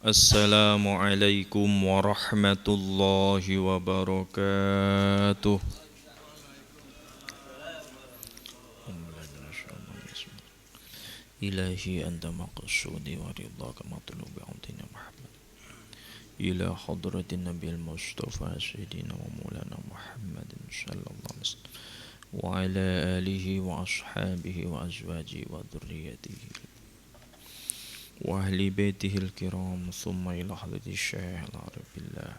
Assalamualaikum warahmatullahi wabarakatuh. Ilahi anta maqsudi wa ridhaka matlubi abdina Muhammad ila hadratin nabiyil mustafa sayyidina wa maulana Muhammadin sallallahu alaihi wasallam wa ala alihi wa ashabihi wa azwajihi wa dhurriyyatihi wa ahli baitihil kiram thumma ila hadratis syekh al-arif billah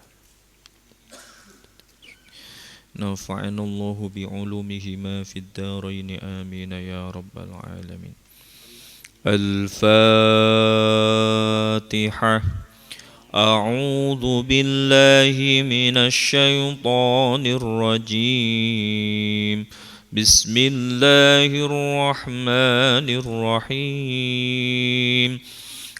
nafa'ana Allahu bi'ulumihima fid darain amin ya rabbal alamin. الفاتحة. أعوذ بالله من الشيطان الرجيم. بسم الله الرحمن الرحيم.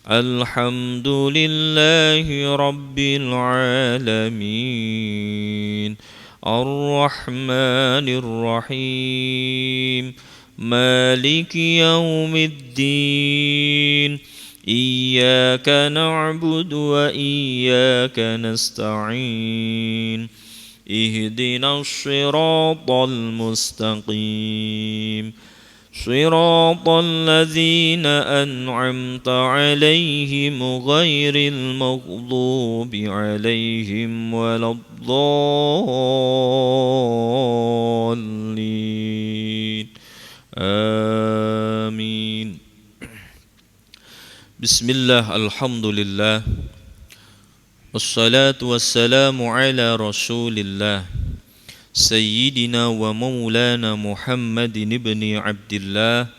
الحمد لله رب العالمين. الرحمن الرحيم. مالك يوم الدين. إياك نعبد وإياك نستعين. اهدنا الصراط المستقيم. صراط الذين أنعمت عليهم غير المغضوب عليهم ولا الضالين. آمين. بسم الله الحمد لله والصلاة والسلام على رسول الله سيدنا ومولانا محمد بن عبد الله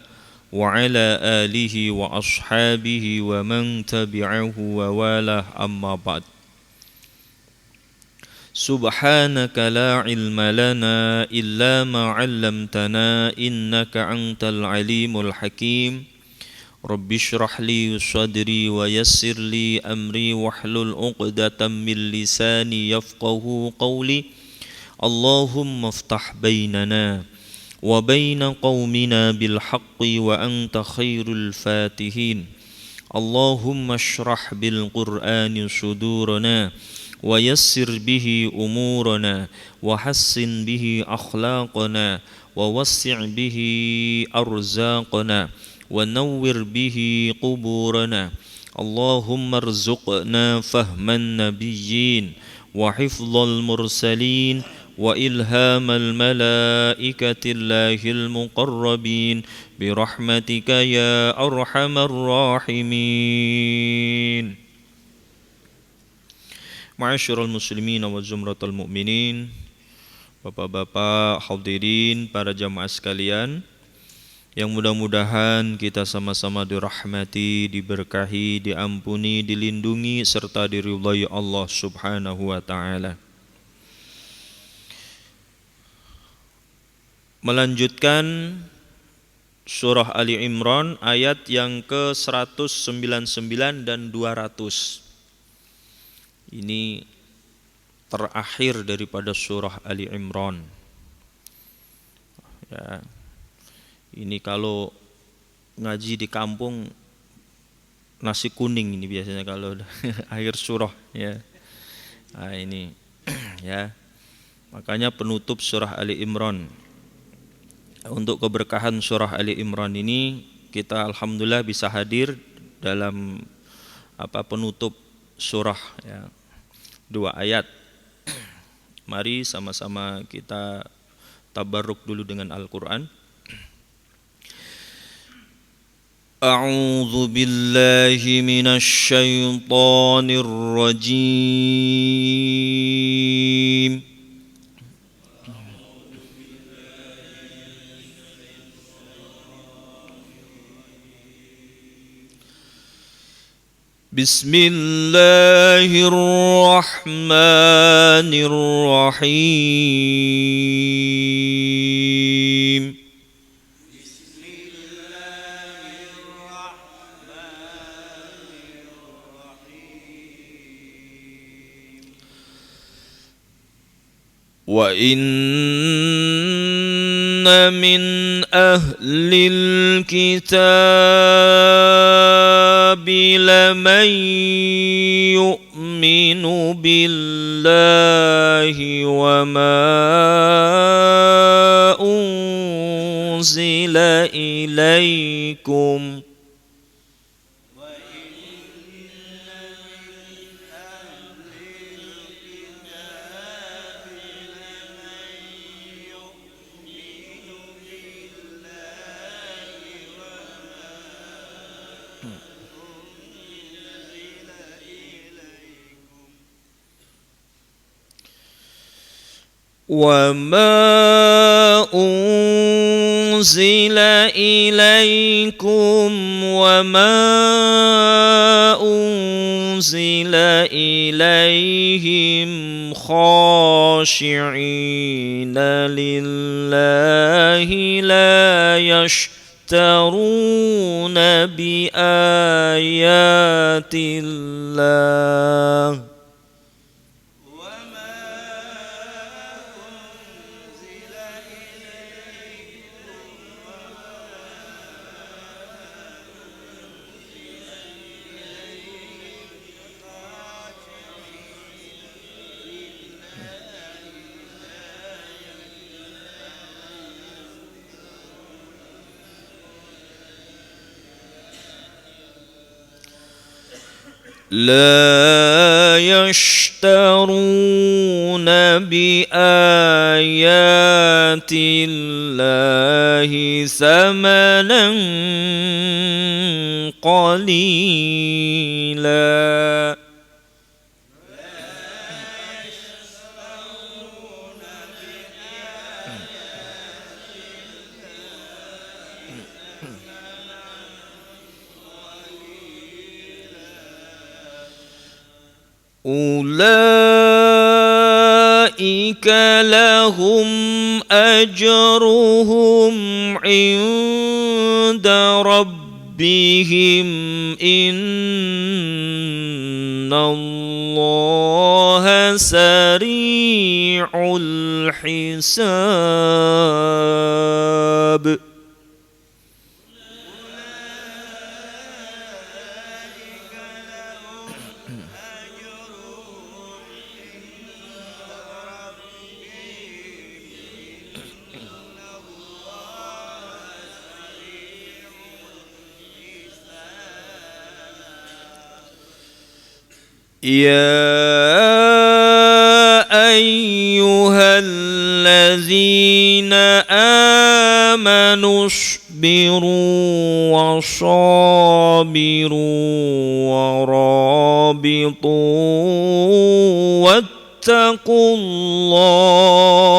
وعلى آله وأصحابه ومن تبعه ووالاه أما بعد. سبحانك لا علم لنا إلا ما علمتنا إنك أنت العليم الحكيم. رب اشرح لي صدري ويسر لي أمري واحلل عقدة من لساني يفقه قولي. اللهم افتح بيننا وبين قومنا بالحق وأنت خير الفاتحين. اللهم اشرح بالقرآن صدورنا ويسر به أمورنا وحسن به أخلاقنا ووسع به أرزاقنا ونور به قبورنا. اللهم ارزقنا فهم النبيين وحفظ المرسلين وإلهام الملائكة الله المقربين برحمتك يا أرحم الراحمين. Ma'asyiral muslimin wa zumratal mu'minin, bapak-bapak hadirin, para jamaah sekalian, yang mudah-mudahan kita sama-sama dirahmati, diberkahi, diampuni, dilindungi, serta diridhai Allah subhanahu wa ta'ala. Melanjutkan surah Ali Imran ayat yang ke-199 dan 200. Ini terakhir daripada surah Ali Imran. Ya. Ini kalau ngaji di kampung nasi kuning ini biasanya kalau akhir surah ya. Nah, ini ya. Makanya penutup surah Ali Imran. Untuk keberkahan surah Ali Imran ini kita alhamdulillah bisa hadir dalam penutup surah ya. 2 ayat. Mari sama-sama kita tabarruk dulu dengan Al-Qur'an. A'udzu billahi minasy syaithanir rajim. Bismillahirrahmanirrahim. Wa inna min ahlil kitab laman يؤمن بالله وما أنزل إليكم وما أنزل إليكم وما أنزل إليهم خاشعين لله لا يشترون بآيات الله لا يشترون بآيات الله ثمنا قليلا أولئك لهم أجرهم عند ربهم إن الله سريع الحساب يا أيها الذين آمنوا اصبروا وصابروا ورابطوا واتقوا الله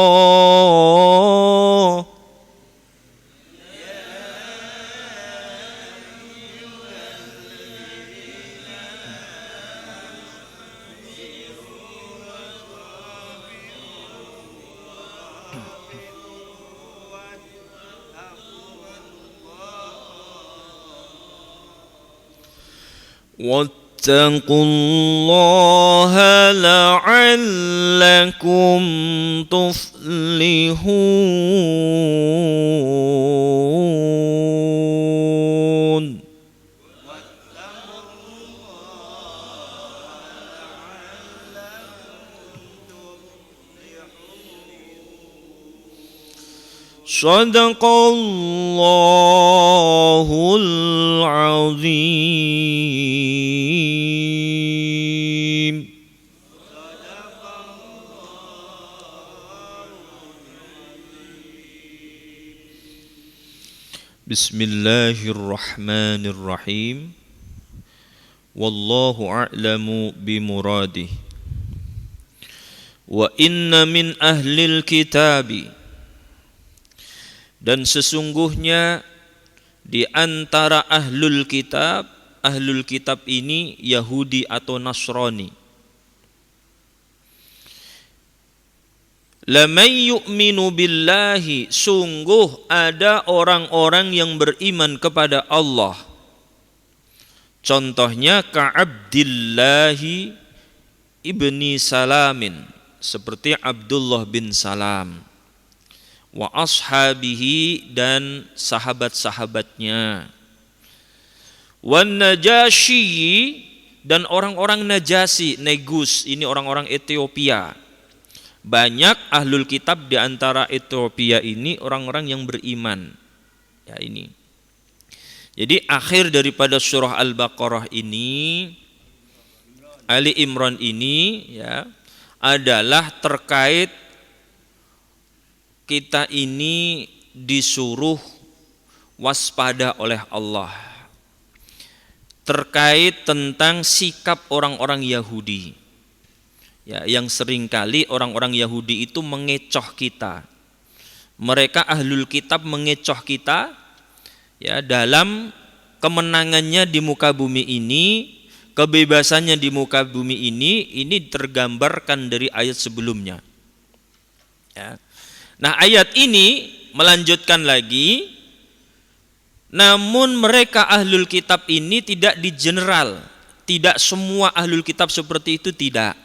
واتقوا الله لعلكم تفلحون صدق الله العظيم. بسم الله الرحمن الرحيم. والله أعلم بمراده. وإن من أهل الكتاب, dan sesungguhnya di antara ahlul kitab ini Yahudi atau Nasrani. Laman yu'minu billahi, sungguh ada orang-orang yang beriman kepada Allah. Contohnya ka'abdillahi ibni Salamin, seperti Abdullah bin Salam. Wa ashabihi, dan sahabat-sahabatnya. Wan Najasyi, dan orang-orang Najasyi, Negus, ini orang-orang Ethiopia. Banyak ahlul kitab di antara Ethiopia ini orang-orang yang beriman. Ya ini. Jadi akhir daripada surah Al-Baqarah ini, Ali Imran ini ya adalah terkait kita ini disuruh waspada oleh Allah terkait tentang sikap orang-orang Yahudi. Ya, yang seringkali orang-orang Yahudi itu mengecoh kita. Mereka ahlul kitab mengecoh kita ya dalam kemenangannya di muka bumi ini, kebebasannya di muka bumi ini tergambarkan dari ayat sebelumnya. Ya. Nah, ayat ini melanjutkan lagi, namun mereka ahlul kitab ini tidak di general, tidak semua ahlul kitab seperti itu, tidak.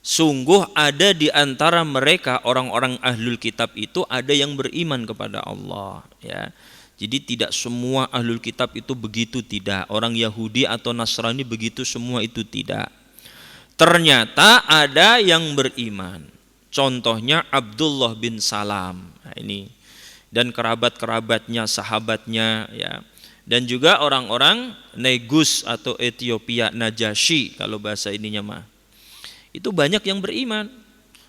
Sungguh ada di antara mereka orang-orang ahlul kitab itu ada yang beriman kepada Allah, ya. Jadi tidak semua ahlul kitab itu begitu, tidak. Orang Yahudi atau Nasrani begitu semua itu, tidak. Ternyata ada yang beriman. Contohnya Abdullah bin Salam. Nah, ini dan kerabat-kerabatnya, sahabatnya ya. Dan juga orang-orang Negus atau Ethiopia, Najasyi kalau bahasa ininya mah. Itu banyak yang beriman.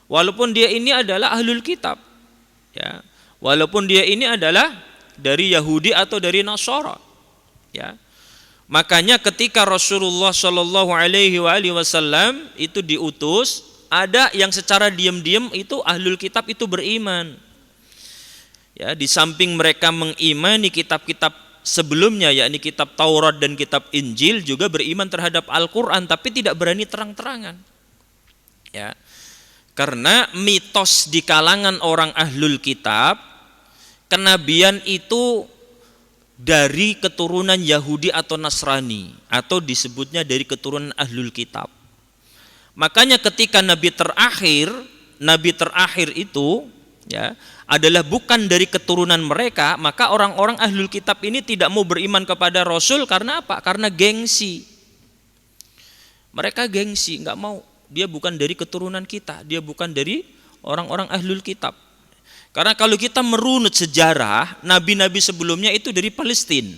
Walaupun dia ini adalah ahlul kitab. Ya. Walaupun dia ini adalah dari Yahudi atau dari Nasara, ya. Makanya ketika Rasulullah Shallallahu Alaihi Wasallam itu diutus, ada yang secara diam-diam itu ahlul kitab itu beriman. Ya, di samping mereka mengimani kitab-kitab sebelumnya, yakni kitab Taurat dan kitab Injil, juga beriman terhadap Al-Quran, tapi tidak berani terang-terangan. Ya, karena mitos di kalangan orang ahlul kitab, kenabian itu dari keturunan Yahudi atau Nasrani, atau disebutnya dari keturunan ahlul kitab. Makanya ketika nabi terakhir itu ya adalah bukan dari keturunan mereka, maka orang-orang ahlul kitab ini tidak mau beriman kepada Rasul karena apa? Karena gengsi. Mereka gengsi, nggak mau. Dia bukan dari keturunan kita, dia bukan dari orang-orang ahlul kitab. Karena kalau kita merunut sejarah, nabi-nabi sebelumnya itu dari Palestina.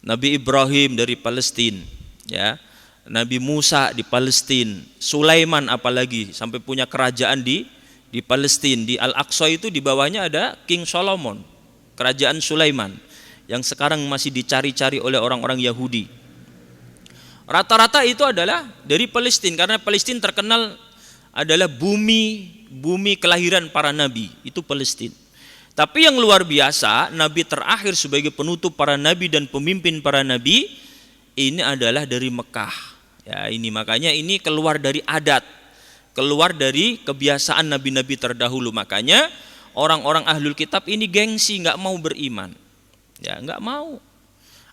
Nabi Ibrahim dari Palestina, ya. Nabi Musa di Palestina, Sulaiman apalagi sampai punya kerajaan di Palestina, di Al-Aqsa itu di bawahnya ada King Solomon, kerajaan Sulaiman yang sekarang masih dicari-cari oleh orang-orang Yahudi. Rata-rata itu adalah dari Palestina karena Palestina terkenal adalah bumi kelahiran para nabi, itu Palestina. Tapi yang luar biasa, nabi terakhir sebagai penutup para nabi dan pemimpin para nabi ini adalah dari Mekah. Ya, ini makanya ini keluar dari adat, keluar dari kebiasaan nabi-nabi terdahulu. Makanya orang-orang ahlul kitab ini gengsi, nggak mau beriman. Ya, nggak mau.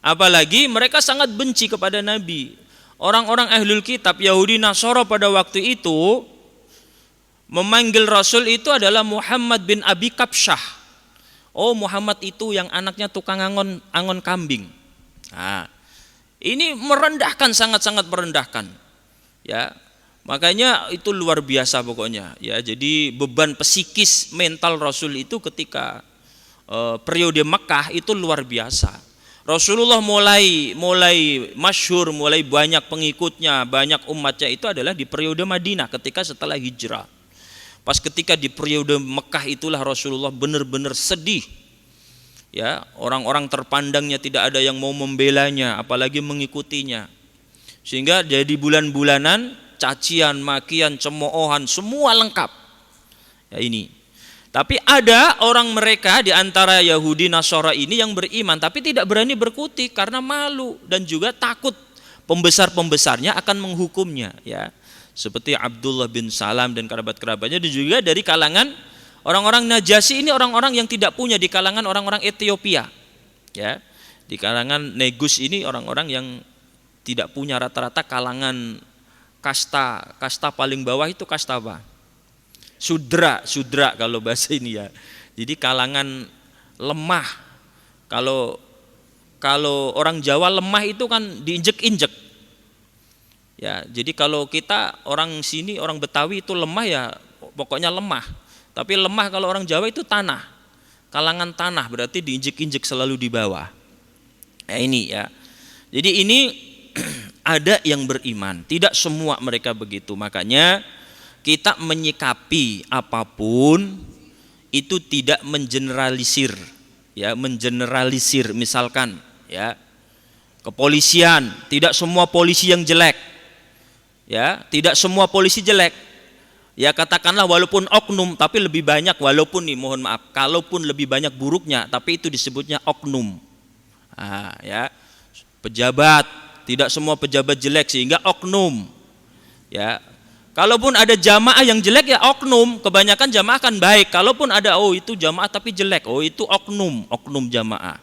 Apalagi mereka sangat benci kepada nabi. Orang-orang ahlul kitab Yahudi Nasara pada waktu itu memanggil Rasul itu adalah Muhammad bin Abi Kabsyah. Oh, Muhammad itu yang anaknya tukang angon kambing. Nah, ini merendahkan, sangat-sangat merendahkan. Ya, makanya itu luar biasa pokoknya. Ya, jadi beban psikis mental Rasul itu ketika periode Mekah itu luar biasa. Rasulullah mulai masyhur, mulai banyak pengikutnya, banyak umatnya itu adalah di periode Madinah ketika setelah hijrah. Pas ketika di periode Mekah itulah Rasulullah benar-benar sedih. Ya, orang-orang terpandangnya tidak ada yang mau membelanya, apalagi mengikutinya. Sehingga jadi bulan-bulanan cacian, makian, cemoohan, semua lengkap. Ya ini. Tapi ada orang mereka di antara Yahudi Nasara ini yang beriman tapi tidak berani berkutik karena malu dan juga takut pembesar-pembesarnya akan menghukumnya, ya. Seperti Abdullah bin Salam dan kerabat-kerabatnya, dan juga dari kalangan orang-orang Najasyi ini orang-orang yang tidak punya di kalangan orang-orang Ethiopia, ya. Di kalangan Negus ini orang-orang yang tidak punya, rata-rata kalangan kasta paling bawah itu kasta apa? Sudra kalau bahasa ini ya. Jadi kalangan lemah. Kalau orang Jawa lemah itu kan diinjek-injek. Ya, jadi kalau kita orang sini, orang Betawi itu lemah ya pokoknya lemah. Tapi lemah kalau orang Jawa itu tanah. Kalangan tanah berarti diinjek-injek selalu di bawah. Ya ini ya. Jadi ini ada yang beriman, tidak semua mereka begitu. Makanya kita menyikapi apapun itu tidak mengeneralisir. Ya, mengeneralisir misalkan ya. Kepolisian, tidak semua polisi yang jelek. Ya, tidak semua polisi jelek. Ya, katakanlah walaupun oknum, tapi lebih banyak walaupun nih mohon maaf, kalaupun lebih banyak buruknya, tapi itu disebutnya oknum. Ya, pejabat, tidak semua pejabat jelek sehingga oknum. Ya, kalaupun ada jamaah yang jelek ya oknum, kebanyakan jamaah kan baik. Kalaupun ada itu jamaah tapi jelek, itu oknum jamaah.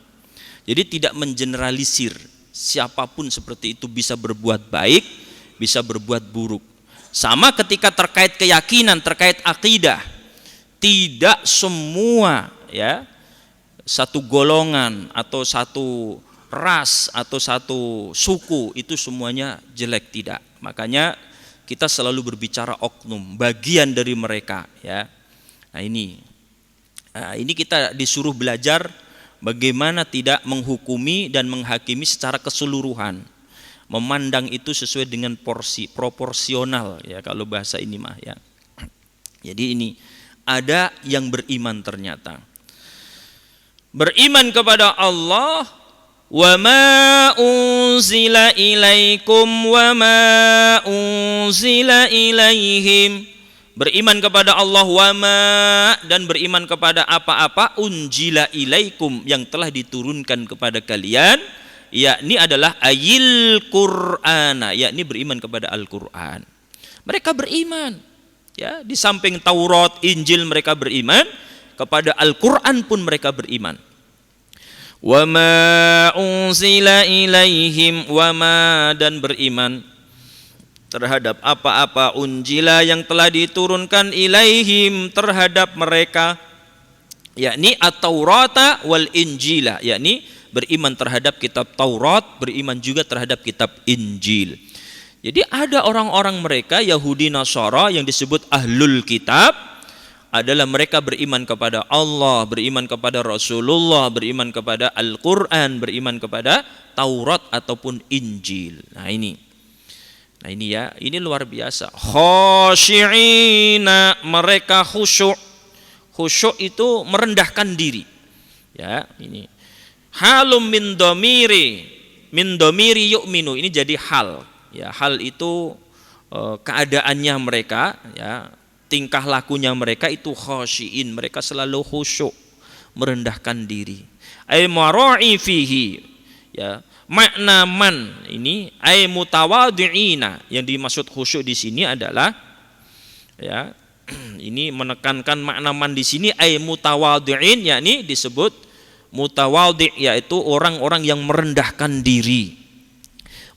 Jadi tidak mengeneralisir, siapapun seperti itu bisa berbuat baik, bisa berbuat buruk. Sama ketika terkait keyakinan, terkait akidah, tidak semua ya satu golongan atau satu ras atau satu suku itu semuanya jelek, tidak. Makanya kita selalu berbicara oknum, bagian dari mereka ya. Nah ini kita disuruh belajar bagaimana tidak menghukumi dan menghakimi secara keseluruhan. Memandang itu sesuai dengan porsi, proporsional ya kalau bahasa ini mah ya. Jadi ini ada yang beriman ternyata. Beriman kepada Allah, wa ma unzila ilaikum wa ma unzila ilaihim. Beriman kepada Allah wa ma, dan beriman kepada apa-apa unzila ilaikum yang telah diturunkan kepada kalian. Yakni adalah ayil Qur'ana, yakni beriman kepada Al-Qur'an. Mereka beriman ya, di samping Taurat, Injil mereka beriman, kepada Al-Qur'an pun mereka beriman. Wa ma unzila ilaihim, wa ma, dan beriman terhadap apa-apa unjila yang telah diturunkan ilaihim, terhadap mereka, yakni at-Taurata wal Injila, yakni beriman terhadap kitab Taurat, beriman juga terhadap kitab Injil. Jadi ada orang-orang mereka Yahudi Nasara yang disebut ahlul kitab, adalah mereka beriman kepada Allah, beriman kepada Rasulullah, beriman kepada Al-Quran, beriman kepada Taurat ataupun Injil. Nah ini ya, ini luar biasa. Khashi'ina, mereka khusyuk. Khusyuk itu merendahkan diri. Ya, ini halum min domiri yu'minu, ini jadi hal ya, hal itu keadaannya mereka ya, tingkah lakunya mereka itu khashiin, mereka selalu khusyuk, merendahkan diri. Ay mara'i fihi ya, makna man ini ay mutawadhi'ina, yang dimaksud khusyuk di sini adalah ya, ini menekankan makna man di sini ay mutawadhi'in, yakni disebut mutawadhi', yaitu orang-orang yang merendahkan diri.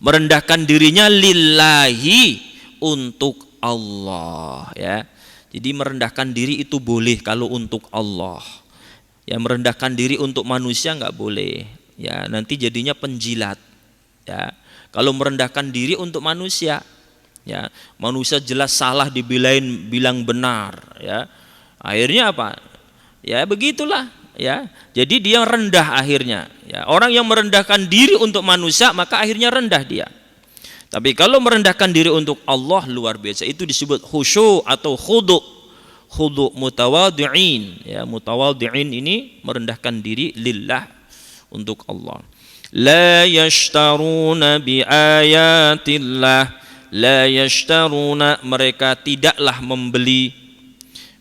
Merendahkan dirinya lillahi, untuk Allah ya. Jadi merendahkan diri itu boleh kalau untuk Allah. Ya, merendahkan diri untuk manusia enggak boleh. Ya, nanti jadinya penjilat. Ya. Kalau merendahkan diri untuk manusia, ya, manusia jelas salah bilang benar ya. Akhirnya apa? Ya, begitulah. Ya, jadi dia rendah akhirnya. Ya, orang yang merendahkan diri untuk manusia maka akhirnya rendah dia. Tapi kalau merendahkan diri untuk Allah luar biasa, itu disebut khusyuk atau khudu. Khudu mutawadhi'in. Ya, mutawadhi'in ini merendahkan diri lillah, untuk Allah. La yashtaruna bi ayatillah, la yashtaruna, mereka tidaklah membeli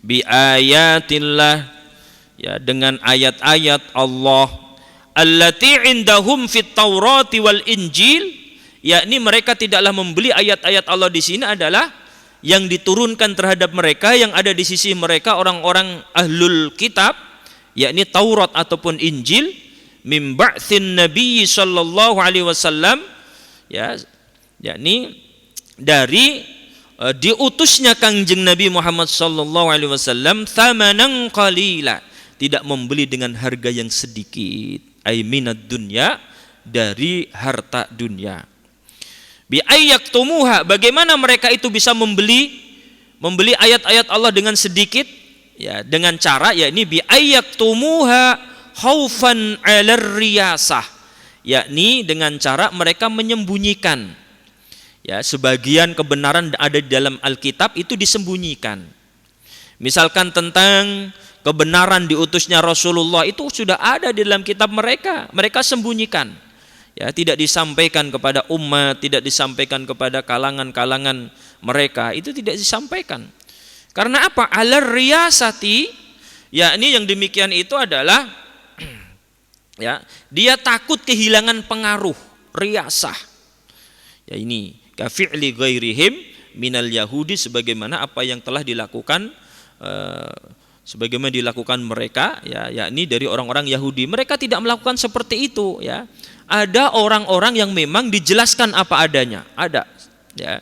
bi ayatillah ya, dengan ayat-ayat Allah, allati indahum fit Taurati wal Injil, yakni mereka tidaklah membeli ayat-ayat Allah di sini adalah yang diturunkan terhadap mereka, yang ada di sisi mereka orang-orang ahlul kitab, yakni Taurat ataupun Injil, mim ba'tsin Nabi sallallahu alaihi wasallam ya, yakni dari diutusnya Kangjeng Nabi Muhammad sallallahu alaihi wasallam, thamanan qalila, tidak membeli dengan harga yang sedikit, ay minad dunya, dari harta dunia, Bi ayyaktumuha, bagaimana mereka itu bisa membeli ayat-ayat Allah dengan sedikit, ya, dengan cara yakni bi ayyaktumuha khaufan 'alar riyasah, yakni dengan cara mereka menyembunyikan, ya, sebagian kebenaran ada di dalam Alkitab itu disembunyikan. Misalkan tentang kebenaran diutusnya Rasulullah itu sudah ada di dalam kitab mereka sembunyikan. Ya, tidak disampaikan kepada umat, tidak disampaikan kepada kalangan-kalangan mereka, itu tidak disampaikan. Karena apa? Alar riyasati, yakni yang demikian itu adalah ya, dia takut kehilangan pengaruh, riyasah. Ya, ini kafi'li ghairihim minal yahudi, sebagaimana apa yang telah dilakukan sebagaimana dilakukan mereka, ya, yakni dari orang-orang Yahudi. Mereka tidak melakukan seperti itu, ya. Ada orang-orang yang memang dijelaskan apa adanya, ada, ya.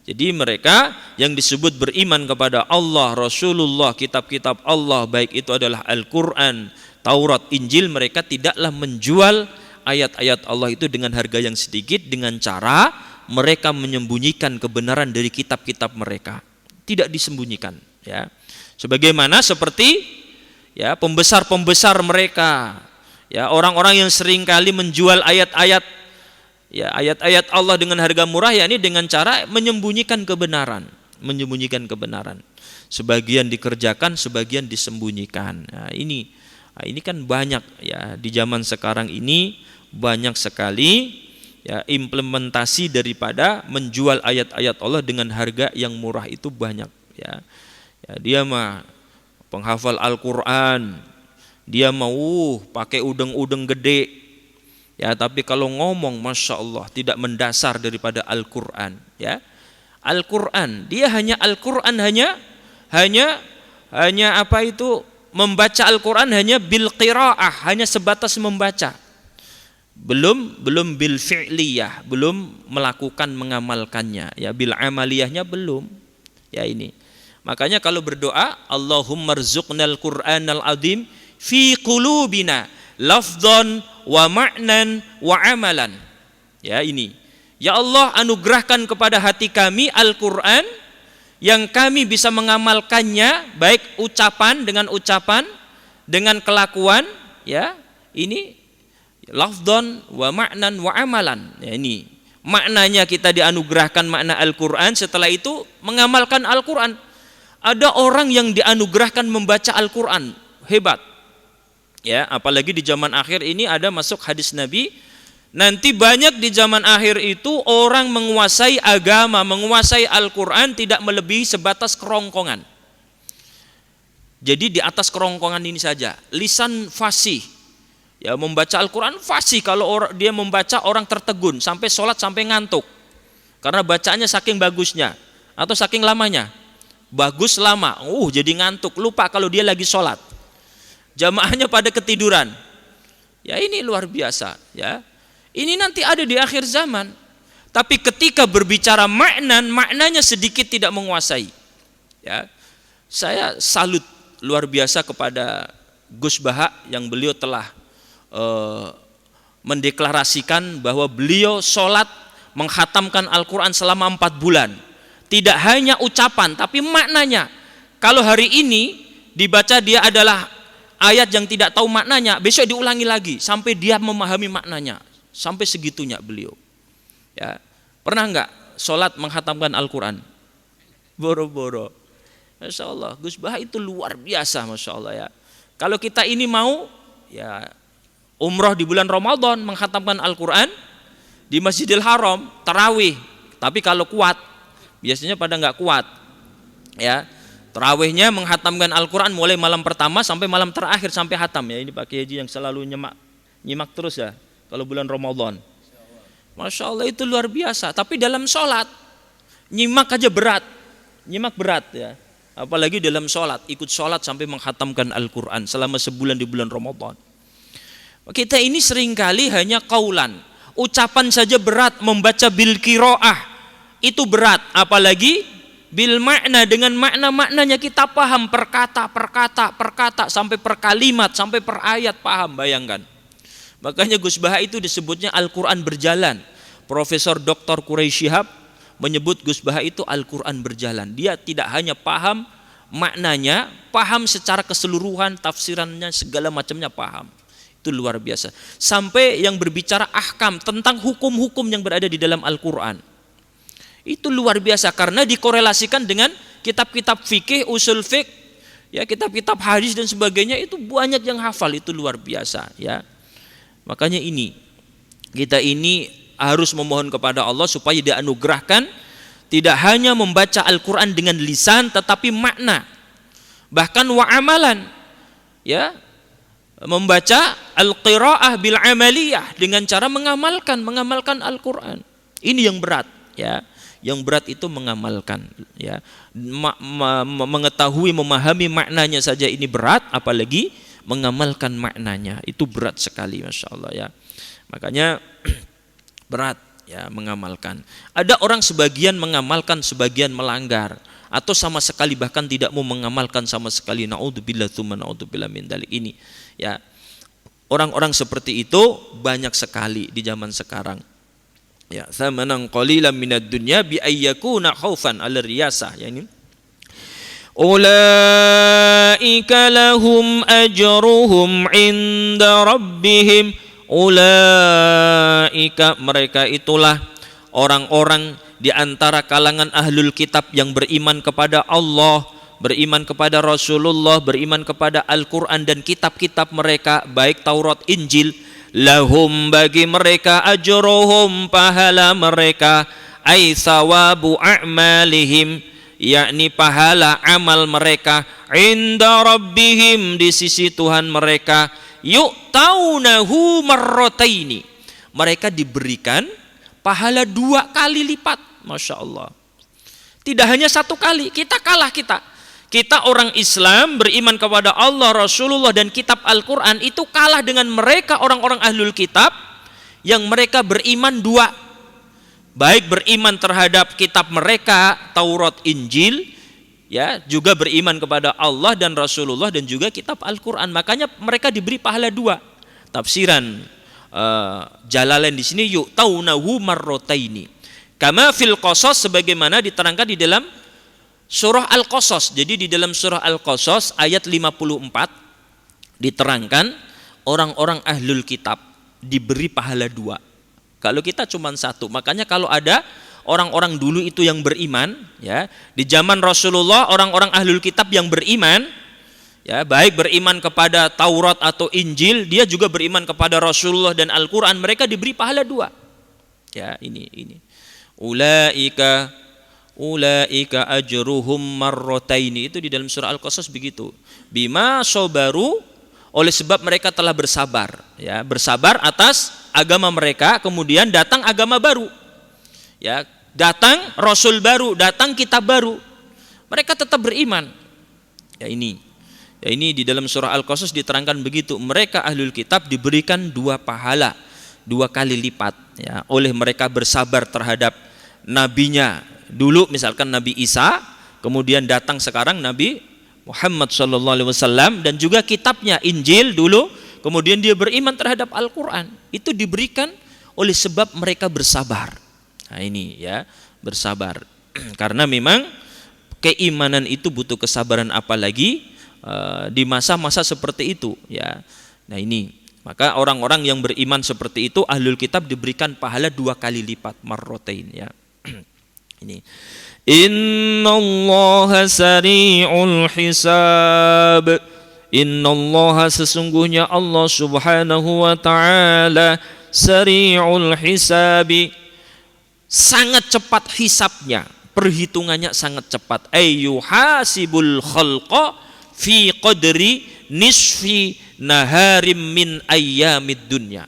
Jadi mereka yang disebut beriman kepada Allah, Rasulullah, kitab-kitab Allah, baik itu adalah Al-Quran, Taurat, Injil, mereka tidaklah menjual ayat-ayat Allah itu dengan harga yang sedikit, dengan cara mereka menyembunyikan kebenaran dari kitab-kitab mereka, tidak disembunyikan, ya. Sebagaimana seperti, ya, pembesar-pembesar mereka, ya, orang-orang yang seringkali menjual ayat-ayat, ya, ayat-ayat Allah dengan harga murah, yakni dengan cara menyembunyikan kebenaran, sebagian dikerjakan, sebagian disembunyikan. Nah, ini kan banyak, ya, di zaman sekarang ini banyak sekali, ya, implementasi daripada menjual ayat-ayat Allah dengan harga yang murah itu banyak, ya. Ya, dia mah penghafal Al-Quran, dia mau pakai udeng-udeng gede, ya, tapi kalau ngomong Masya Allah tidak mendasar daripada Al-Quran, ya. Al-Quran, dia hanya Al-Quran hanya apa itu, membaca Al-Quran hanya bil qiraah, hanya sebatas membaca, belum bil fi'liyah, belum melakukan mengamalkannya, ya, bil amaliyahnya belum, ya. Ini makanya kalau berdoa, Allahumma rzuqnal Qur'anal azim fi qulubina lafdhan wa ma'nan wa amalan. Ya, ini. Ya Allah, anugerahkan kepada hati kami Al-Qur'an yang kami bisa mengamalkannya, baik ucapan, dengan kelakuan, ya. Ini lafdhan wa ma'nan wa amalan. Ya, ini. Maknanya kita dianugerahkan makna Al-Qur'an, setelah itu mengamalkan Al-Qur'an. Ada orang yang dianugerahkan membaca Al-Quran, hebat, ya, apalagi di zaman akhir ini ada masuk hadis Nabi, nanti banyak di zaman akhir itu orang menguasai agama, menguasai Al-Quran tidak melebihi sebatas kerongkongan. Jadi di atas kerongkongan ini saja, lisan fasih, ya, membaca Al-Quran fasih. Kalau dia membaca orang tertegun, sampai sholat sampai ngantuk, karena bacaannya saking bagusnya atau saking lamanya. Bagus lama, jadi ngantuk, lupa kalau dia lagi sholat. Jamaahnya pada ketiduran. Ya, ini luar biasa, ya. Ini nanti ada di akhir zaman. Tapi ketika berbicara maknanya sedikit tidak menguasai. Ya, saya salut luar biasa kepada Gus Baha yang beliau telah mendeklarasikan bahwa beliau sholat menghatamkan Al-Quran selama 4 bulan. Tidak hanya ucapan, tapi maknanya. Kalau hari ini dibaca dia adalah ayat yang tidak tahu maknanya, besok diulangi lagi sampai dia memahami maknanya. Sampai segitunya beliau. Ya, pernah nggak sholat menghatamkan Al-Quran? Boro-boro. Masya Allah, Gus Baha itu luar biasa, Masya Allah, ya. Kalau kita ini mau, ya, umroh di bulan Ramadan menghatamkan Al-Quran di Masjidil Haram, tarawih. Tapi kalau kuat, biasanya pada nggak kuat, ya, tarawihnya menghatamkan Al-Quran mulai malam pertama sampai malam terakhir sampai hatam, ya. Ini Pak Kiai Haji yang selalu nyimak terus, ya, kalau bulan Ramadan. Masya Allah, itu luar biasa. Tapi dalam sholat nyimak aja berat, ya. Apalagi dalam sholat, ikut sholat sampai menghatamkan Al-Quran selama sebulan di bulan Ramadan. Kita ini seringkali hanya kaulan, ucapan saja berat, membaca bil qiraah itu berat, apalagi bil makna, dengan makna-maknanya kita paham, per kata, sampai per kalimat, sampai per ayat paham, bayangkan. Makanya Gus Baha itu disebutnya Al-Quran berjalan. Profesor Dr. Quraisy Shihab menyebut Gus Baha itu Al-Quran berjalan. Dia tidak hanya paham maknanya, paham secara keseluruhan, tafsirannya, segala macamnya paham. Itu luar biasa. Sampai yang berbicara ahkam tentang hukum-hukum yang berada di dalam Al-Quran. Itu luar biasa karena dikorelasikan dengan kitab-kitab fikih, usul fiqh, ya, kitab-kitab hadis dan sebagainya, itu banyak yang hafal, itu luar biasa, ya. Makanya kita ini harus memohon kepada Allah supaya dianugerahkan tidak hanya membaca Al-Quran dengan lisan tetapi makna, bahkan wa amalan, ya, membaca al-qiraah bil amaliyah dengan cara mengamalkan Al-Quran. Ini yang berat, ya. Yang berat itu mengamalkan, ya. Mengetahui, memahami maknanya saja ini berat, apalagi mengamalkan maknanya, itu berat sekali, masya Allah, ya. Makanya berat, ya, mengamalkan. Ada orang sebagian mengamalkan, sebagian melanggar, atau sama sekali bahkan tidak mau mengamalkan sama sekali. Naudzubillah tsumma naudzubillah min dzalik ini, ya. Orang-orang seperti itu banyak sekali di zaman sekarang. Ya, thamanan qalilan minad dunya bi ayyakuna khaufan 'ala riyasah, ya ini. Ulaika lahum ajruhum 'inda rabbihim. Ulaika, mereka itulah orang-orang di antara kalangan ahlul kitab yang beriman kepada Allah, beriman kepada Rasulullah, beriman kepada Al-Quran dan kitab-kitab mereka, baik Taurat, Injil. Lahum, bagi mereka, ajruhum, pahala mereka, ay thawabu a'malihim, yakni pahala amal mereka, inda rabbihim, di sisi Tuhan mereka, yu'taunahu marrataini, mereka diberikan pahala 2 kali lipat. Masya Allah. Tidak hanya 1 kali, kita kalah, kita orang Islam beriman kepada Allah, Rasulullah dan kitab Al-Quran itu kalah dengan mereka orang-orang ahlul kitab yang mereka beriman 2. Baik beriman terhadap kitab mereka, Taurat, Injil, ya, juga beriman kepada Allah dan Rasulullah dan juga kitab Al-Quran. Makanya mereka diberi pahala 2. Tafsiran Jalalain di sini yu'taunahu marrataini. Kama fil Qasas, sebagaimana diterangkan di dalam surah Al-Qasas. Jadi di dalam surah Al-Qasas ayat 54 diterangkan orang-orang ahlul kitab diberi pahala 2. Kalau kita cuma 1. Makanya kalau ada orang-orang dulu itu yang beriman, ya, di zaman Rasulullah, orang-orang ahlul kitab yang beriman, ya, baik beriman kepada Taurat atau Injil, dia juga beriman kepada Rasulullah dan Al-Quran, mereka diberi pahala 2. Ya, ini. Ulaika ajruhum marrataini, itu di dalam surah Al-Qasas begitu. Bima sabaru, oleh sebab mereka telah bersabar, ya, bersabar atas agama mereka, kemudian datang agama baru, ya, datang rasul baru, datang kitab baru, mereka tetap beriman. Ya ini di dalam surah Al-Qasas diterangkan begitu, mereka ahlul kitab diberikan 2 pahala, 2 kali lipat, ya, oleh mereka bersabar terhadap nabinya. Dulu misalkan Nabi Isa, kemudian datang sekarang Nabi Muhammad SAW, dan juga kitabnya Injil dulu, kemudian dia beriman terhadap Al-Quran. Itu diberikan oleh sebab mereka bersabar. Nah ini, ya, bersabar. Karena memang keimanan itu butuh kesabaran, apalagi di masa-masa seperti itu, ya. Nah ini, maka orang-orang yang beriman seperti itu ahlul kitab diberikan pahala 2 kali lipat, marrotain, ya. Ini innallaha sari'ul hisab, innallaha, sesungguhnya Allah subhanahu wa ta'ala, sari'ul hisabi, sangat cepat hisabnya, perhitungannya sangat cepat. Ayyuhasibul khalqa fi qadri nisfi naharim min ayyamid dunya.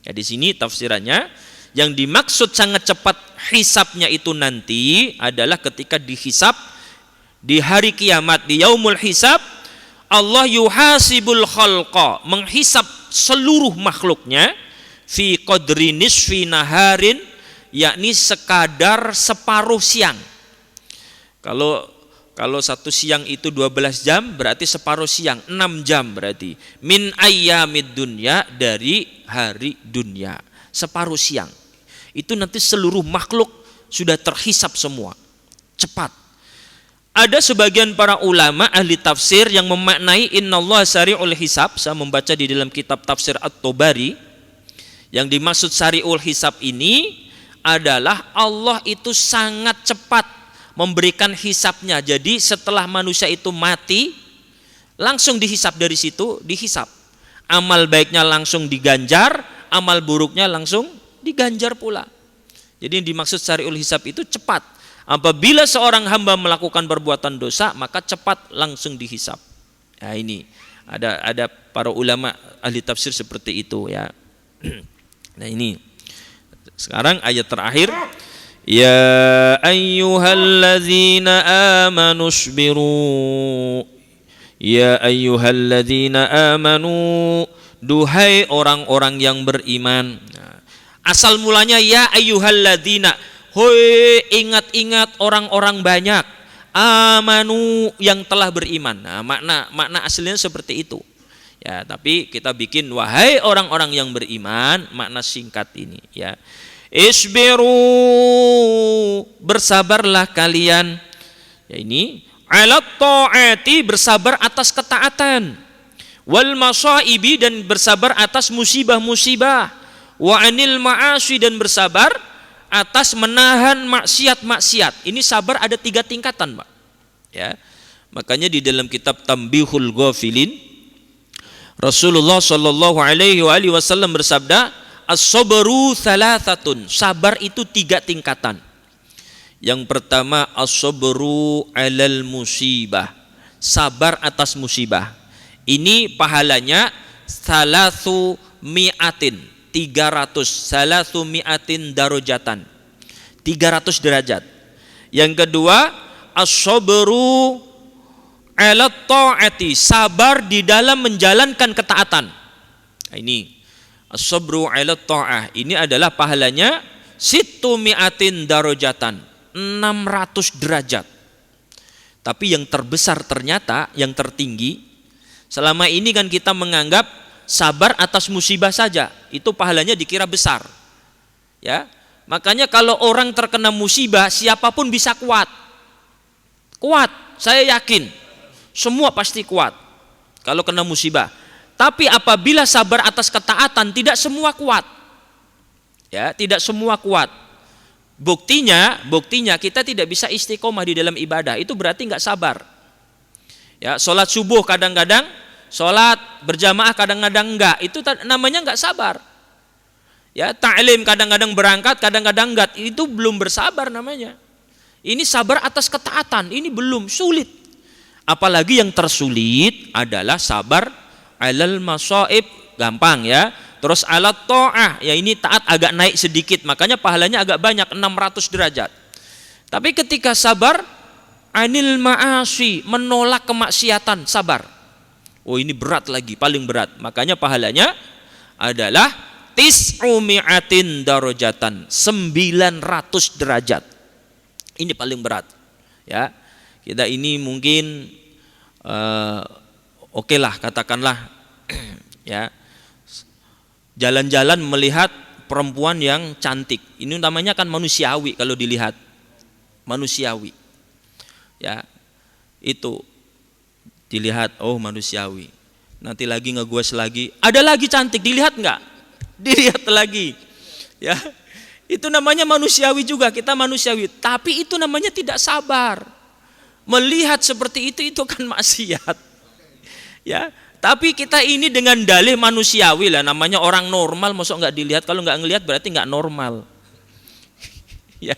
Ya, di sini tafsirannya, yang dimaksud sangat cepat hisabnya itu nanti adalah ketika dihisab di hari kiamat, di yaumul hisab. Allah yuhasibul khalqa, menghisab seluruh makhluknya, fi qadri nisfi naharin, yakni sekadar separuh siang. Kalau 1 siang itu 12 jam, berarti separuh siang 6 jam berarti. Min ayyamid dunya, dari hari dunia, separuh siang. Itu nanti seluruh makhluk sudah terhisap semua. Cepat. Ada sebagian para ulama ahli tafsir yang memaknai innallaha sari'ul hisab. Saya membaca di dalam kitab tafsir At-Tabari. Yang dimaksud sari'ul hisab ini adalah Allah itu sangat cepat memberikan hisapnya. Jadi setelah manusia itu mati, langsung dihisap dari situ, dihisap. Amal baiknya langsung diganjar, amal buruknya langsung diganjar pula. Jadi yang dimaksud sari'ul hisab itu cepat. Apabila seorang hamba melakukan perbuatan dosa, maka cepat langsung dihisap. Nah ini ada para ulama ahli tafsir seperti itu ya. Nah ini sekarang ayat terakhir, ya ayyuhalladzina amanu isbiru. Ya ayyuhalladzina amanu, duhai orang-orang yang beriman. Nah, asal mulanya ya ayyuhalladzina, hoi ingat-ingat orang-orang banyak, amanu yang telah beriman. Nah, makna aslinya seperti itu. Ya, tapi kita bikin wahai orang-orang yang beriman, makna singkat ini ya. Isbiru, bersabarlah kalian. Ya ini alat ta'ati, bersabar atas ketaatan. Wal masaibi, dan bersabar atas musibah-musibah. Wa anil ma'asi, dan bersabar atas menahan maksiat-maksiat. Ini sabar ada 3 tingkatan, Pak. Ya. Makanya di dalam kitab Tambihul Ghafilin Rasulullah Shallallahu Alaihi Wasallam bersabda, as-sabru thalathatun, sabar itu 3 tingkatan. Yang pertama as-sabru alal musibah, sabar atas musibah. Ini pahalanya salatsu mi'atin, 300 darajatan, 300 derajat. Yang kedua as-sabru alat ta'ati, sabar di dalam menjalankan ketaatan. Nah, ini as-sabru alat ta'ah, ini adalah pahalanya sittu mi'atin darajatan, 600 derajat. Tapi yang terbesar ternyata, yang tertinggi, selama ini kan kita menganggap sabar atas musibah saja, itu pahalanya dikira besar. Ya, makanya kalau orang terkena musibah, siapapun bisa kuat. Kuat, saya yakin. Semua pasti kuat kalau kena musibah. Tapi apabila sabar atas ketaatan, tidak semua kuat. Ya, tidak semua kuat. Buktinya kita tidak bisa istiqomah di dalam ibadah. Itu berarti nggak sabar. Ya, sholat subuh kadang-kadang, sholat berjamaah kadang-kadang enggak. Itu namanya nggak sabar. Ya, ta'lim kadang-kadang berangkat, kadang-kadang enggak. Itu belum bersabar namanya. Ini sabar atas ketaatan. Ini belum, sulit. Apalagi yang tersulit adalah sabar alal masaib, gampang ya. Terus alat ta'ah, ya ini taat agak naik sedikit, makanya pahalanya agak banyak, 600 derajat. Tapi ketika sabar anil ma'asi, menolak kemaksiatan, sabar. Oh ini berat lagi, paling berat. Makanya pahalanya adalah tis'umi'atin darajatan, 900 derajat. Ini paling berat. Ya. Kita ini mungkin oke lah, katakanlah ya, jalan-jalan melihat perempuan yang cantik. Ini namanya kan manusiawi kalau dilihat. Manusiawi. Ya. Itu dilihat, oh manusiawi. Nanti lagi ngegues lagi, ada lagi cantik, dilihat enggak? Dilihat lagi. Ya. Itu namanya manusiawi juga, kita manusiawi. Tapi itu namanya tidak sabar. Melihat seperti itu kan maksiat. Ya, tapi kita ini dengan dalih manusiawi lah, namanya orang normal, masa nggak dilihat? Kalau nggak ngelihat berarti nggak normal. Ya,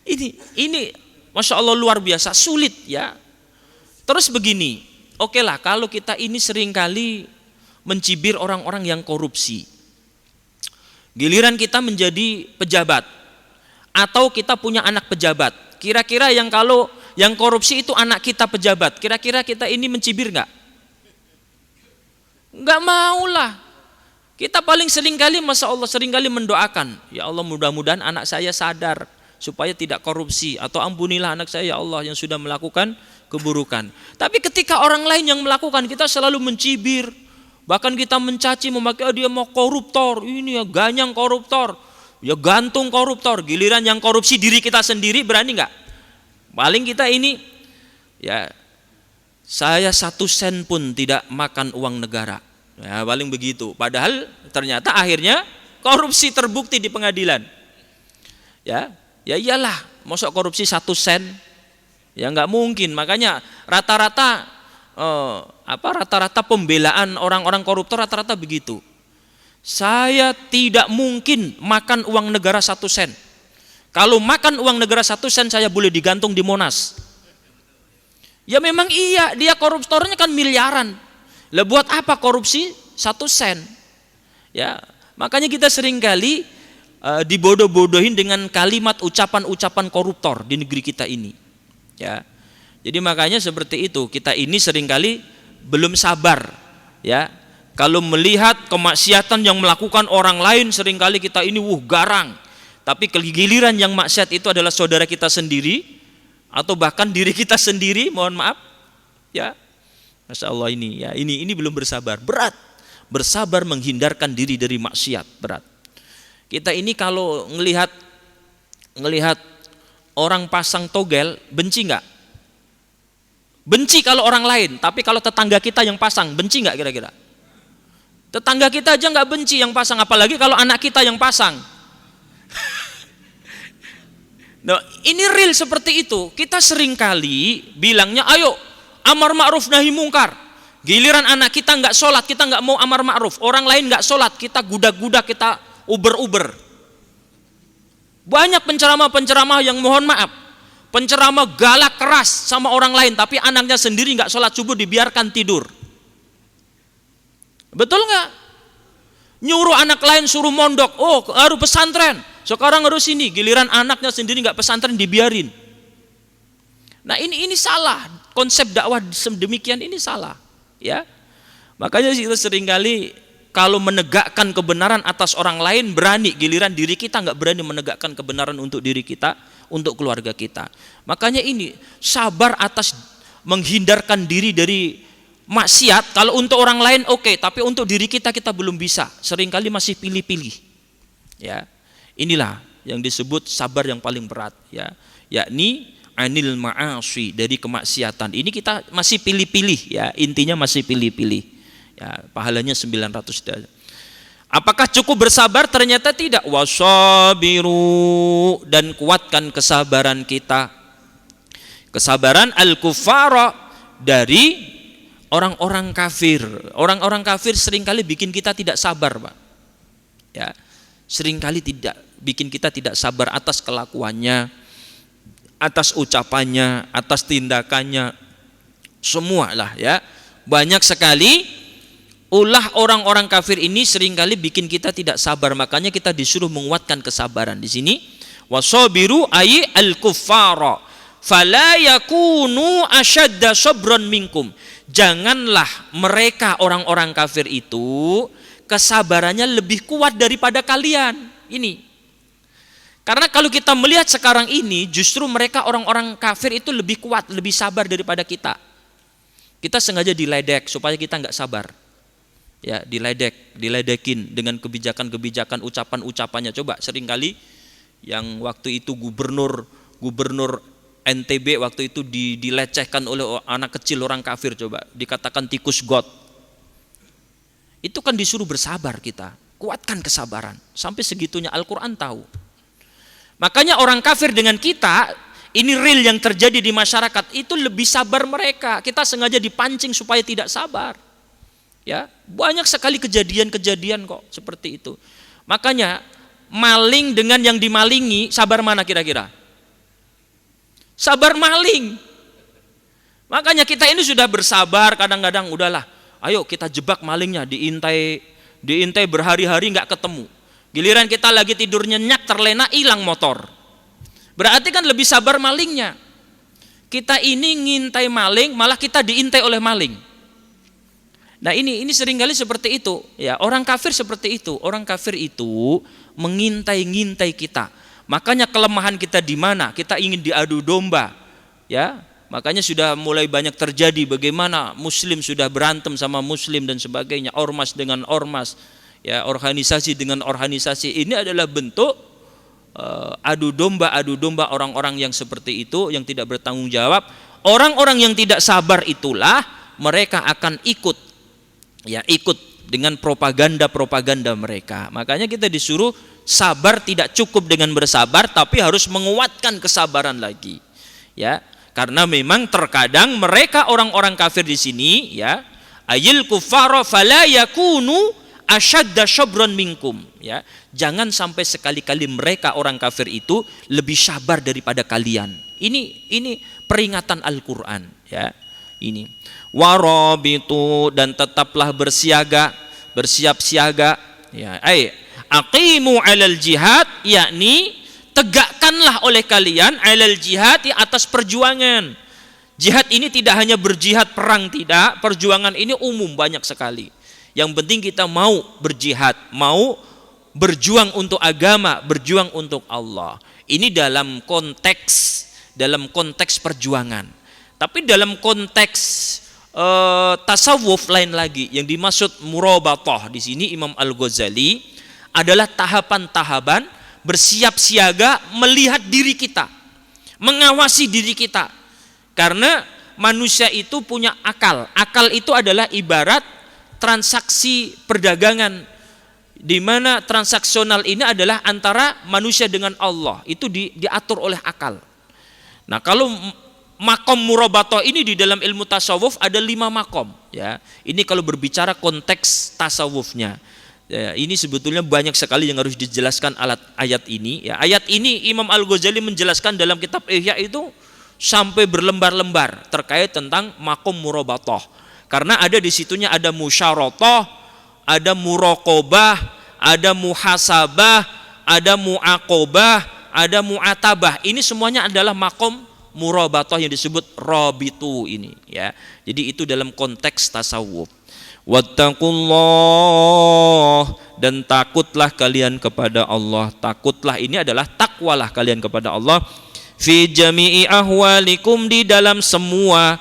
ini, masya Allah luar biasa sulit ya. Terus begini, oke lah kalau kita ini seringkali mencibir orang-orang yang korupsi. Giliran kita menjadi pejabat atau kita punya anak pejabat, kira-kira yang kalau yang korupsi itu anak kita pejabat, kira-kira kita ini mencibir nggak? Nggak maulah. Kita paling seringkali, masya Allah, seringkali mendoakan, ya Allah mudah-mudahan anak saya sadar supaya tidak korupsi, atau ampunilah anak saya ya Allah yang sudah melakukan keburukan. Tapi ketika orang lain yang melakukan, kita selalu mencibir, bahkan kita mencaci, memakai dia mau koruptor, ini ya ganyang koruptor, Ya gantung koruptor. Giliran yang korupsi diri kita sendiri berani nggak? Paling kita ini, ya saya 1 sen pun tidak makan uang negara. Ya paling begitu. Padahal ternyata akhirnya korupsi terbukti di pengadilan. Ya iyalah, mosok korupsi 1 sen? Ya nggak mungkin. Makanya rata-rata pembelaan orang-orang koruptor rata-rata begitu. Saya tidak mungkin makan uang negara 1 sen. Kalau makan uang negara 1 sen saya boleh digantung di Monas. Ya memang iya, dia koruptornya kan miliaran. Lah buat apa korupsi 1 sen? Ya, makanya kita seringkali dibodoh-bodohin dengan kalimat ucapan-ucapan koruptor di negeri kita ini. Ya. Jadi makanya seperti itu, kita ini seringkali belum sabar, ya. Kalau melihat kemaksiatan yang melakukan orang lain, seringkali kita ini garang. Tapi giliran yang maksiat itu adalah saudara kita sendiri atau bahkan diri kita sendiri, mohon maaf, ya. Masya Allah ini belum bersabar, berat. Bersabar menghindarkan diri dari maksiat, berat. Kita ini kalau ngelihat orang pasang togel, benci nggak? Benci kalau orang lain, tapi kalau tetangga kita yang pasang, benci nggak kira-kira? Tetangga kita aja nggak benci yang pasang, apalagi kalau anak kita yang pasang. Nah, ini real seperti itu. Kita seringkali bilangnya, ayo amar ma'ruf nahi mungkar. Giliran anak kita nggak sholat, kita nggak mau amar ma'ruf. Orang lain nggak sholat, kita gudak-gudak, kita uber-uber. Banyak penceramah-penceramah yang mohon maaf, penceramah galak keras sama orang lain, tapi anaknya sendiri nggak sholat subuh, dibiarkan tidur. Betul nggak? Nyuruh anak lain suruh mondok, harus pesantren, sekarang harus ini. Giliran anaknya sendiri nggak pesantren, dibiarin. Nah ini salah, konsep dakwah demikian ini salah, ya. Makanya kita seringkali kalau menegakkan kebenaran atas orang lain berani, giliran diri kita nggak berani menegakkan kebenaran untuk diri kita, untuk keluarga kita. Makanya ini sabar atas menghindarkan diri dari maksiat. Kalau untuk orang lain oke, tapi untuk diri kita belum bisa. Seringkali masih pilih-pilih. Ya, inilah yang disebut sabar yang paling berat. Ya, yakni anil ma'asi, dari kemaksiatan. Ini kita masih pilih-pilih. Ya, intinya masih pilih-pilih. Ya, pahalanya 900 derajat. Apakah cukup bersabar? Ternyata tidak. Wasabiru, dan kuatkan kesabaran kita. Kesabaran al-kuffara, dari orang-orang kafir. Orang-orang kafir seringkali bikin kita tidak sabar, Pak. Ya, seringkali bikin kita tidak sabar atas kelakuannya, atas ucapannya, atas tindakannya, semualah ya. Banyak sekali ulah orang-orang kafir ini seringkali bikin kita tidak sabar. Makanya kita disuruh menguatkan kesabaran di sini. Wasabiru ay al-kuffara fala yakunu ashadda sabran minkum. Janganlah mereka orang-orang kafir itu kesabarannya lebih kuat daripada kalian. Ini. Karena kalau kita melihat sekarang ini, justru mereka orang-orang kafir itu lebih kuat, lebih sabar daripada kita. Kita sengaja diledek supaya kita nggak sabar. Ya, diledekin dengan kebijakan-kebijakan, ucapan-ucapannya. Coba seringkali yang waktu itu gubernur NTB waktu itu dilecehkan oleh anak kecil orang kafir, coba dikatakan tikus got. Itu kan disuruh bersabar kita, kuatkan kesabaran. Sampai segitunya Al-Quran tahu. Makanya orang kafir dengan kita, ini real yang terjadi di masyarakat, itu lebih sabar mereka. Kita sengaja dipancing supaya tidak sabar. Ya, banyak sekali kejadian-kejadian kok seperti itu. Makanya maling dengan yang dimalingi, sabar mana kira-kira? Sabar maling. Makanya kita ini sudah bersabar, kadang-kadang udahlah, ayo kita jebak malingnya, diintai berhari-hari nggak ketemu. Giliran kita lagi tidur nyenyak, terlena, hilang motor. Berarti kan lebih sabar malingnya. Kita ini ngintai maling, malah kita diintai oleh maling. Nah ini seringkali seperti itu. Ya, orang kafir seperti itu. Orang kafir itu mengintai-ngintai kita. Makanya kelemahan kita di mana? Kita ingin diadu domba. Ya, makanya sudah mulai banyak terjadi bagaimana muslim sudah berantem sama muslim dan sebagainya, ormas dengan ormas, ya, organisasi dengan organisasi. Ini adalah bentuk adu domba orang-orang yang seperti itu, yang tidak bertanggung jawab. Orang-orang yang tidak sabar itulah mereka akan ikut dengan propaganda mereka. Makanya kita disuruh sabar, tidak cukup dengan bersabar, tapi harus menguatkan kesabaran lagi. Ya, karena memang terkadang mereka orang-orang kafir di sini, ya, ayil kuffara fala yakunu asyadda syabran minkum, ya. Jangan sampai sekali-kali mereka orang kafir itu lebih sabar daripada kalian. Ini peringatan Al-Qur'an, ya. Ini warabitu, dan tetaplah bersiaga, bersiap siaga, ya. Aqimu 'alal jihad, yakni tegakkanlah oleh kalian 'alal jihad, di atas perjuangan. Jihad ini tidak hanya berjihad perang, tidak. Perjuangan ini umum, banyak sekali. Yang penting kita mau berjihad, mau berjuang untuk agama, berjuang untuk Allah. Ini dalam konteks perjuangan. Tapi dalam konteks tasawuf lain lagi, yang dimaksud murabatah di sini Imam Al-Ghazali adalah tahapan-tahapan bersiap siaga melihat diri kita, mengawasi diri kita. Karena manusia itu punya akal. Akal itu adalah ibarat transaksi perdagangan, di mana transaksional ini adalah antara manusia dengan Allah. Itu diatur oleh akal. Nah, kalau makom murabatah ini di dalam ilmu tasawuf ada 5 makom, ya. Ini kalau berbicara konteks tasawufnya. Ya, ini sebetulnya banyak sekali yang harus dijelaskan ayat ini. Ya, ayat ini Imam Al-Ghazali menjelaskan dalam kitab Ihya itu sampai berlembar-lembar terkait tentang makom murabatah. Karena ada di situnya ada musyaratah, ada muraqabah, ada muhasabah, ada muaqabah, ada muatabah. Ini semuanya adalah makom murabatah yang disebut rabitu ini, ya. Jadi itu dalam konteks tasawuf. Wattaqullah, dan takutlah kalian kepada Allah. Takutlah ini adalah takwalah kalian kepada Allah. Fi jami'i ahwalikum, di dalam semua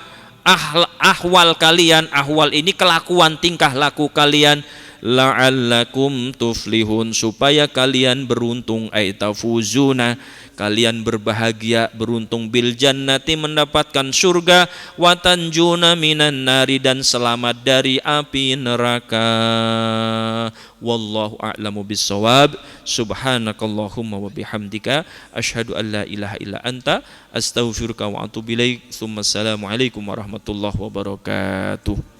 ahwal kalian. Ahwal ini kelakuan, tingkah laku kalian. La'allakum tuflihun, supaya kalian beruntung. Tafuzuna, kalian berbahagia, beruntung. Bil jannati, mendapatkan surga. Wa tanjuna minan nari, dan selamat dari api neraka. Wallahu a'lamu bissawab. Subhanakallahumma wa bihamdika asyhadu an la ilaha illa anta astaghfiruka wa atubu ilaik. Assalamualaikum warahmatullahi wabarakatuh.